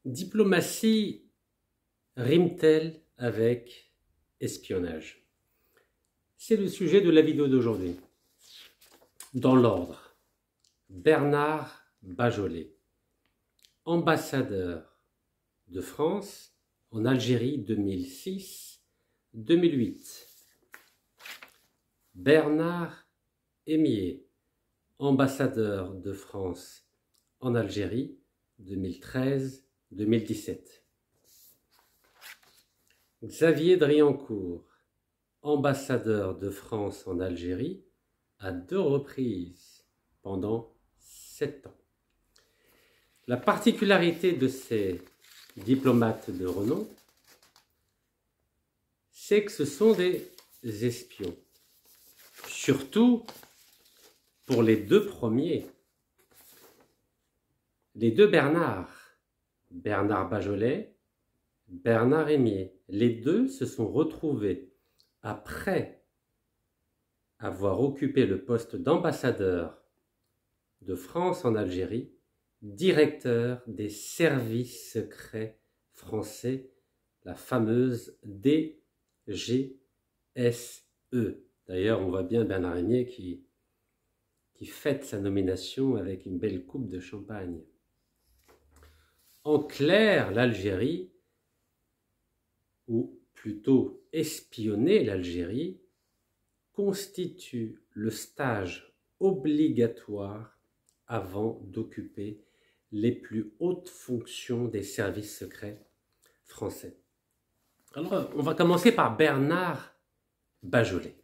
Diplomatie rime-t-elle avec espionnage? C'est le sujet de la vidéo d'aujourd'hui. Dans l'ordre, Bernard Bajolet, ambassadeur de France en Algérie 2006-2008. Bernard Hémier, ambassadeur de France en Algérie 2013-2017. Xavier Driancourt, ambassadeur de France en Algérie à 2 reprises pendant 7 ans. La particularité de ces diplomates de renom, c'est que ce sont des espions. Surtout pour les 2 premiers. Les 2 Bernard Bajolet, Bernard Hémier, les 2 se sont retrouvés après avoir occupé le poste d'ambassadeur de France en Algérie, directeur des services secrets français, la fameuse DGSE. D'ailleurs, on voit bien Bernard Hémier qui fête sa nomination avec une belle coupe de champagne. En clair, l'Algérie, ou plutôt espionner l'Algérie, constitue le stage obligatoire avant d'occuper les plus hautes fonctions des services secrets français. Alors, on va commencer par Bernard Bajolet.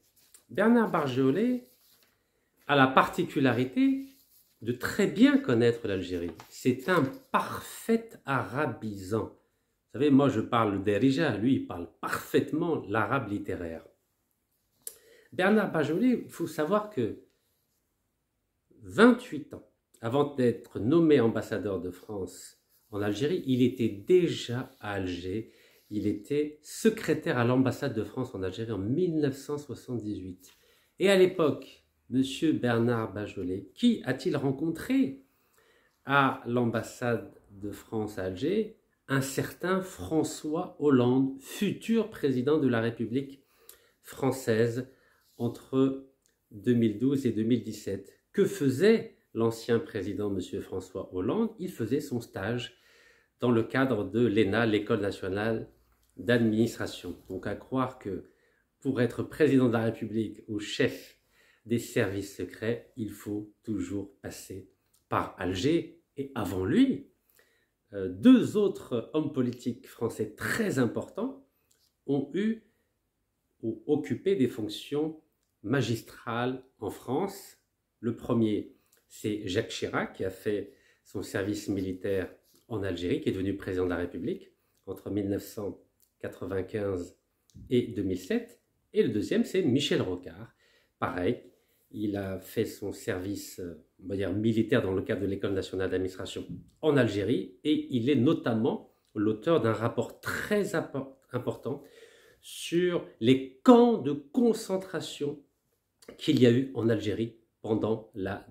Bernard Bajolet a la particularité de très bien connaître l'Algérie. C'est un parfait arabisant. Vous savez, moi je parle d'Erija, lui il parle parfaitement l'arabe littéraire. Bernard Bajolet, il faut savoir que 28 ans avant d'être nommé ambassadeur de France en Algérie, il était déjà à Alger. Il était secrétaire à l'ambassade de France en Algérie en 1978. Et à l'époque, Monsieur Bernard Bajolet, qui a-t-il rencontré à l'ambassade de France à Alger? Un certain François Hollande, futur président de la République française entre 2012 et 2017. Que faisait l'ancien président Monsieur François Hollande? Il faisait son stage dans le cadre de l'ENA, l'École nationale d'administration. Donc à croire que pour être président de la République ou chef des services secrets, il faut toujours passer par Alger. Et avant lui, 2 autres hommes politiques français très importants ont eu ou occupé des fonctions magistrales en France. Le premier, c'est Jacques Chirac, qui a fait son service militaire en Algérie, qui est devenu président de la République entre 1995 et 2007. Et le deuxième, c'est Michel Rocard. Pareil, il a fait son service on va dire, militaire dans le cadre de l'École nationale d'administration en Algérie et il est notamment l'auteur d'un rapport très important sur les camps de concentration qu'il y a eu en Algérie pendant la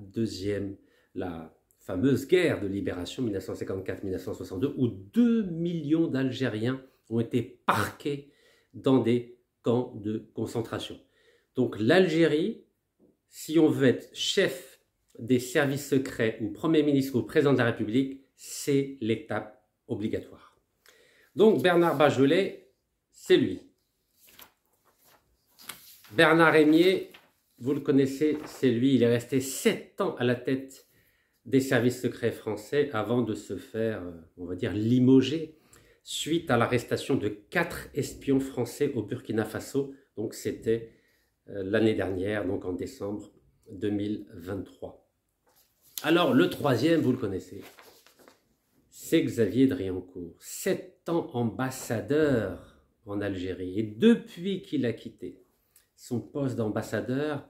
fameuse guerre de libération 1954-1962 où 2 millions d'Algériens ont été parqués dans des camps de concentration. Donc l'Algérie, si on veut être chef des services secrets ou Premier ministre ou Président de la République, c'est l'étape obligatoire. Donc Bernard Bajolet, c'est lui. Bernard Hémier, vous le connaissez, c'est lui. Il est resté 7 ans à la tête des services secrets français avant de se faire, on va dire, limoger suite à l'arrestation de 4 espions français au Burkina Faso. Donc c'était l'année dernière, donc en décembre 2023. Alors le troisième, vous le connaissez, c'est Xavier Driancourt, 7 ans ambassadeur en Algérie. Et depuis qu'il a quitté son poste d'ambassadeur,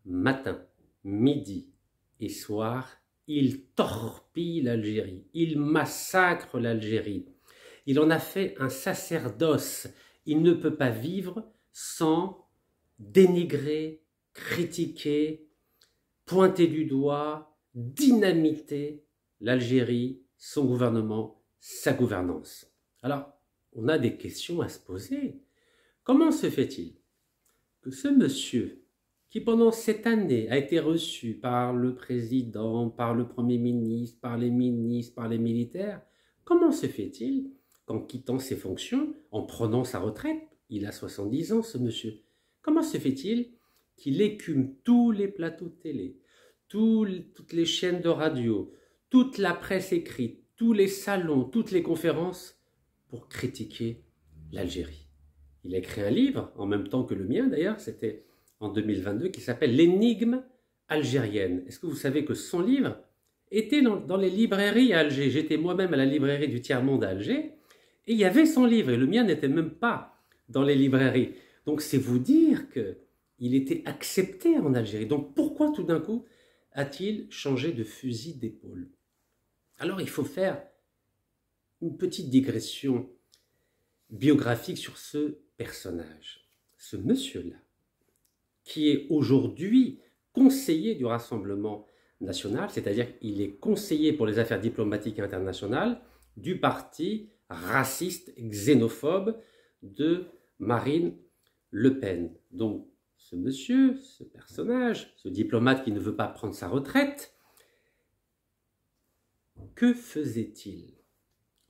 matin, midi et soir, il torpille l'Algérie, il massacre l'Algérie. Il en a fait un sacerdoce. Il ne peut pas vivre sans dénigrer, critiquer, pointer du doigt, dynamiter l'Algérie, son gouvernement sa gouvernance. Alors, on a des questions à se poser. Comment se fait-il que ce monsieur, qui pendant cette année a été reçu par le président, par le Premier ministre, par les ministres, par les militaires, comment se fait-il qu'en quittant ses fonctions, en prenant sa retraite, il a 70 ans ce monsieur, comment se fait-il qu'il écume tous les plateaux de télé, toutes les chaînes de radio, toute la presse écrite, tous les salons, toutes les conférences pour critiquer l'Algérie? Il a écrit un livre, en même temps que le mien d'ailleurs, c'était en 2022, qui s'appelle L'énigme algérienne. Est-ce que vous savez que son livre était dans les librairies à Alger? J'étais moi-même à la librairie du Tiers-Monde à Alger, et il y avait son livre, et le mien n'était même pas dans les librairies. Donc c'est vous dire qu'il était accepté en Algérie. Donc pourquoi tout d'un coup a-t-il changé de fusil d'épaule? Alors il faut faire une petite digression biographique sur ce personnage. Ce monsieur-là, qui est aujourd'hui conseiller du Rassemblement national, c'est-à-dire qu'il est conseiller pour les affaires diplomatiques internationales du parti raciste, xénophobe de Marine Le Pen. Donc ce monsieur, ce personnage, ce diplomate qui ne veut pas prendre sa retraite, que faisait-il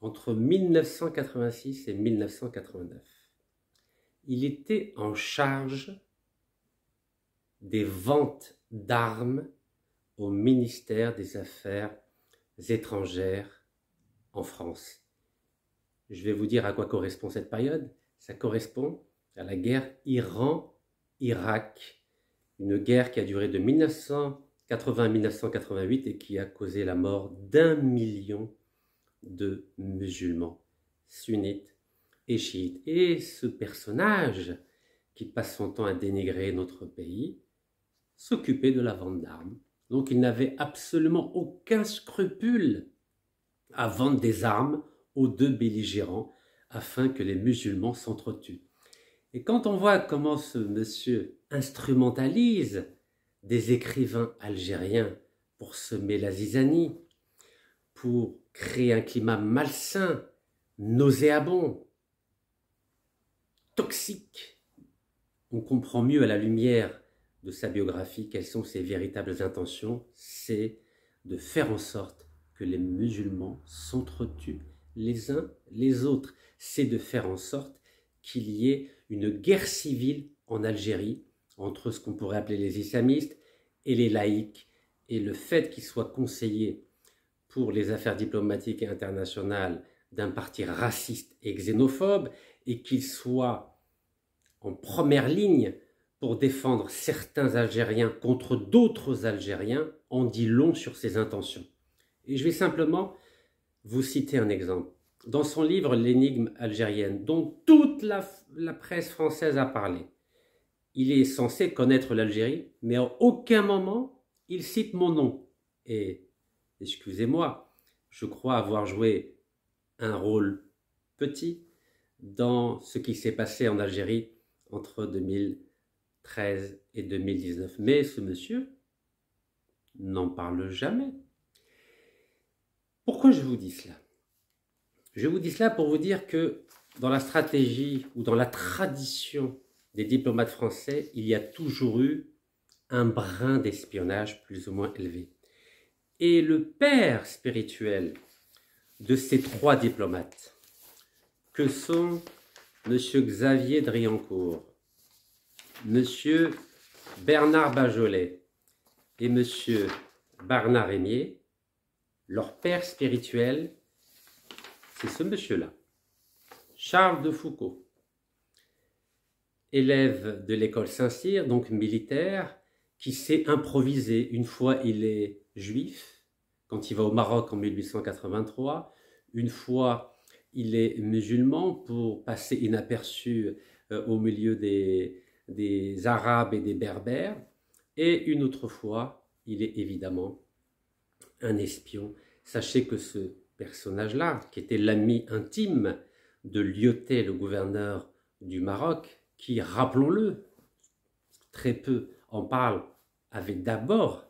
entre 1986 et 1989? Il était en charge des ventes d'armes au ministère des Affaires étrangères en France. Je vais vous dire à quoi correspond cette période. Ça correspond à la guerre Iran-Irak, une guerre qui a duré de 1980 à 1988 et qui a causé la mort d'1 million de musulmans, sunnites et chiites. Et ce personnage qui passe son temps à dénigrer notre pays s'occupait de la vente d'armes. Donc il n'avait absolument aucun scrupule à vendre des armes aux deux belligérants afin que les musulmans s'entretuent. Et quand on voit comment ce monsieur instrumentalise des écrivains algériens pour semer la zizanie, pour créer un climat malsain, nauséabond, toxique, on comprend mieux à la lumière de sa biographie quelles sont ses véritables intentions. C'est de faire en sorte que les musulmans s'entretuent les uns les autres. C'est de faire en sorte qu'il y ait une guerre civile en Algérie entre ce qu'on pourrait appeler les islamistes et les laïcs. Et le fait qu'il soit conseiller pour les affaires diplomatiques et internationales d'un parti raciste et xénophobe et qu'il soit en première ligne pour défendre certains Algériens contre d'autres Algériens en dit long sur ses intentions. Et je vais simplement vous citer un exemple. Dans son livre L'énigme algérienne, dont toute la presse française a parlé, il est censé connaître l'Algérie, mais à aucun moment il cite mon nom. Et excusez-moi, je crois avoir joué un rôle petit dans ce qui s'est passé en Algérie entre 2013 et 2019. Mais ce monsieur n'en parle jamais. Pourquoi je vous dis cela? Je vous dis cela pour vous dire que dans la stratégie ou dans la tradition des diplomates français, il y a toujours eu un brin d'espionnage plus ou moins élevé. Et le père spirituel de ces trois diplomates, que sont M. Xavier Driancourt, M. Bernard Bajolet et M. Bernard Rémier, leur père spirituel, c'est ce monsieur-là, Charles de Foucauld, élève de l'école Saint-Cyr, donc militaire, qui s'est improvisé. Une fois, il est juif, quand il va au Maroc en 1883. Une fois, il est musulman pour passer inaperçu au milieu des Arabes et des Berbères. Et une autre fois, il est évidemment un espion. Sachez que ce personnage-là, qui était l'ami intime de Lyautey, le gouverneur du Maroc, qui, rappelons-le, très peu en parlent, avait d'abord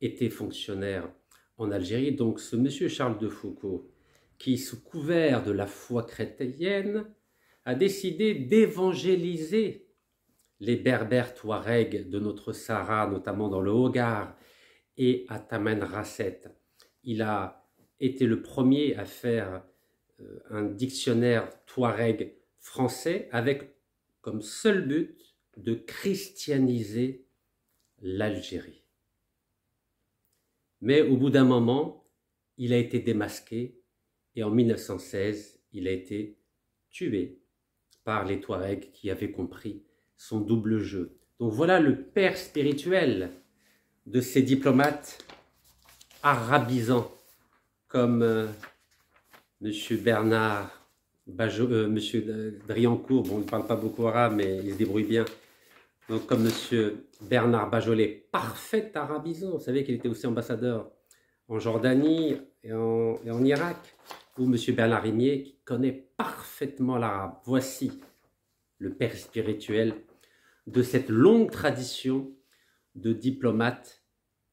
été fonctionnaire en Algérie. Donc ce monsieur Charles de Foucauld, qui, sous couvert de la foi chrétienne, a décidé d'évangéliser les berbères touaregs de notre Sahara, notamment dans le Hogar et à Tamanrasset. Il a été le premier à faire un dictionnaire touareg français avec comme seul but de christianiser l'Algérie. Mais au bout d'un moment, il a été démasqué et en 1916, il a été tué par les Touaregs qui avaient compris son double jeu. Donc voilà le père spirituel de ces diplomates arabisants comme Monsieur Bernard Monsieur Driancourt, bon, il ne parle pas beaucoup arabe, mais il se débrouille bien. Donc, comme Monsieur Bernard Bajolet, parfait arabisant. Vous savez qu'il était aussi ambassadeur en Jordanie et en Irak. Ou Monsieur Bernard Rimier, qui connaît parfaitement l'arabe. Voici le père spirituel de cette longue tradition de diplomates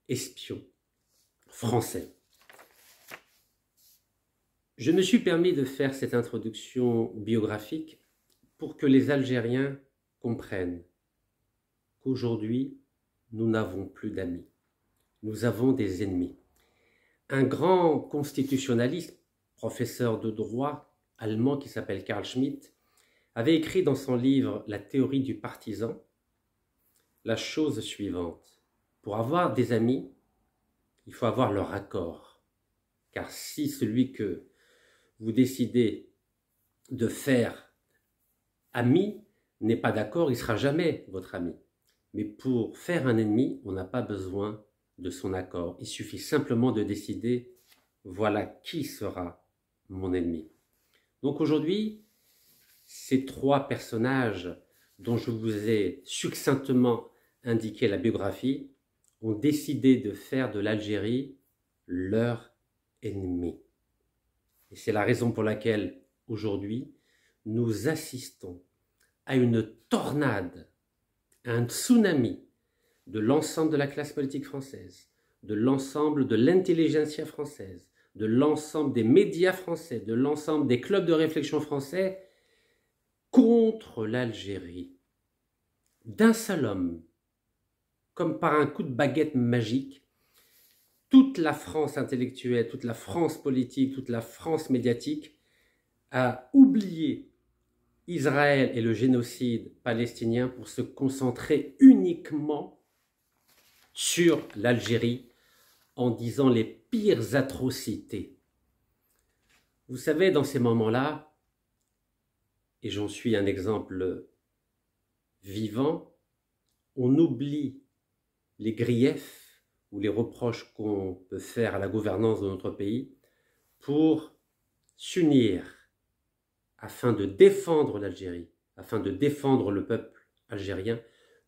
espions français. Je me suis permis de faire cette introduction biographique pour que les Algériens comprennent qu'aujourd'hui, nous n'avons plus d'amis. Nous avons des ennemis. Un grand constitutionnaliste, professeur de droit allemand qui s'appelle Carl Schmitt, avait écrit dans son livre « La théorie du partisan » la chose suivante. Pour avoir des amis, il faut avoir leur accord. Car si celui que vous décidez de faire ami n'est pas d'accord, il ne sera jamais votre ami. Mais pour faire un ennemi, on n'a pas besoin de son accord. Il suffit simplement de décider, voilà qui sera mon ennemi. Donc aujourd'hui, ces trois personnages dont je vous ai succinctement indiqué la biographie ont décidé de faire de l'Algérie leur ennemi. Et c'est la raison pour laquelle, aujourd'hui, nous assistons à une tornade, à un tsunami de l'ensemble de la classe politique française, de l'ensemble de l'intelligentsia française, de l'ensemble des médias français, de l'ensemble des clubs de réflexion français contre l'Algérie. D'un seul homme, comme par un coup de baguette magique, toute la France intellectuelle, toute la France politique, toute la France médiatique a oublié Israël et le génocide palestinien pour se concentrer uniquement sur l'Algérie en disant les pires atrocités. Vous savez, dans ces moments-là, et j'en suis un exemple vivant, on oublie les griefs ou les reproches qu'on peut faire à la gouvernance de notre pays pour s'unir afin de défendre l'Algérie, afin de défendre le peuple algérien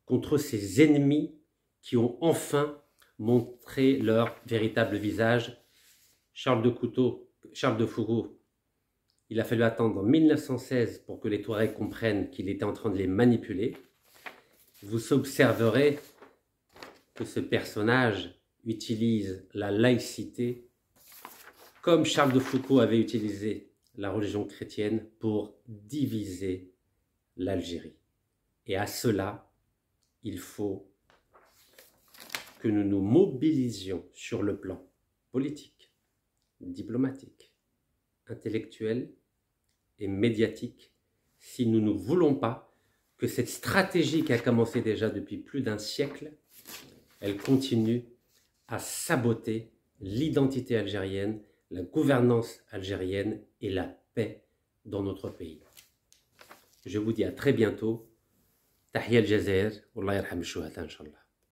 contre ces ennemis qui ont enfin montré leur véritable visage. Charles de Foucault, il a fallu attendre 1916 pour que les Touaregs comprennent qu'il était en train de les manipuler. Vous observerez que ce personnage utilise la laïcité comme Charles de Foucault avait utilisé la religion chrétienne pour diviser l'Algérie. Et à cela, il faut que nous nous mobilisions sur le plan politique, diplomatique, intellectuel et médiatique si nous ne voulons pas que cette stratégie qui a commencé déjà depuis plus d'un siècle, elle continue à saboter l'identité algérienne, la gouvernance algérienne et la paix dans notre pays. Je vous dis à très bientôt. Tahia al-Jazair, Wallah yarham al-shuhada, Inch'Allah.